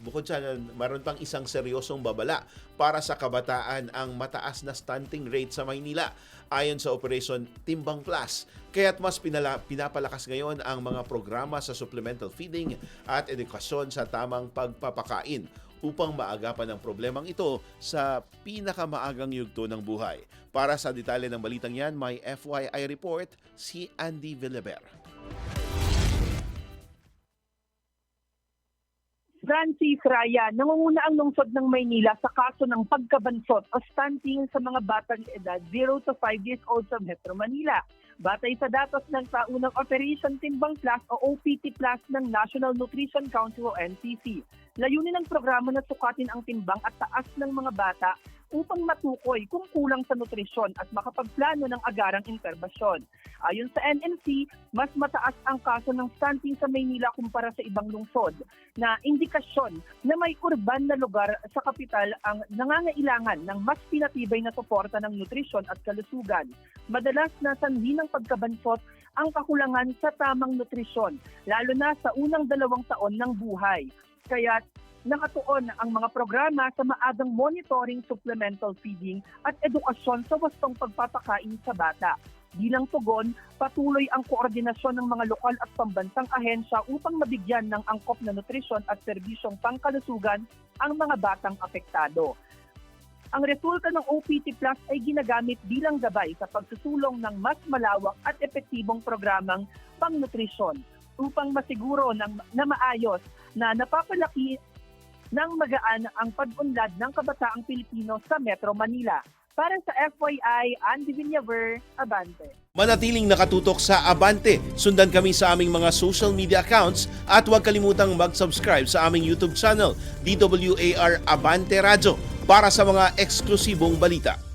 bukod sa maroon pang isang seryosong babala para sa kabataan ang mataas na stunting rate sa Maynila ayon sa Operation Timbang Plus. Kaya't mas pinapalakas ngayon ang mga programa sa supplemental feeding at edukasyon sa tamang pagpapakain upang maagapan ang problemang ito sa pinakamaagang yugto ng buhay. Para sa detalye ng balitang yan, may FYI report si Andy Villaver. Francis Raya, nangunguna ang lungsod ng Maynila sa kaso ng pagkabansot o stunting sa mga batang edad 0 to 5 years old sa Metro Manila. Batay sa datos ng taunang Operation Timbang Plus o OPT Plus ng National Nutrition Council o NCC. Layunin ng programa na sukatin ang timbang at taas ng mga bata upang matukoy kung kulang sa nutrisyon at makapagplano ng agarang interbasyon. Ayon sa NNC, mas mataas ang kaso ng stunting sa Maynila kumpara sa ibang lungsod na indikasyon na may urban na lugar sa kapital ang nangangailangan ng mas pinatibay na suporta ng nutrisyon at kalusugan. Madalas na sanhi ng pagkabansot ang kakulangan sa tamang nutrisyon, lalo na sa unang 2 taon ng buhay. Kaya nakatuon ang mga programa sa maagang monitoring, supplemental feeding at edukasyon sa wastong pagpapakain sa bata. Bilang tugon, patuloy ang koordinasyon ng mga lokal at pambansang ahensya upang mabigyan ng angkop na nutrisyon at serbisyong pangkalusugan ang mga batang apektado. Ang resulta ng OPT Plus ay ginagamit bilang gabay sa pagsusulong ng mas malawak at epektibong programang pangnutrisyon upang masiguro na maayos na napapalaki ng magaan ang pag-unlad ng kabataang Pilipino sa Metro Manila. Para sa FYI, Andy Villaver, Abante. Manatiling nakatutok sa Abante. Sundan kami sa aming mga social media accounts at huwag kalimutang mag-subscribe sa aming YouTube channel, DWAR Abante Radio, para sa mga eksklusibong balita.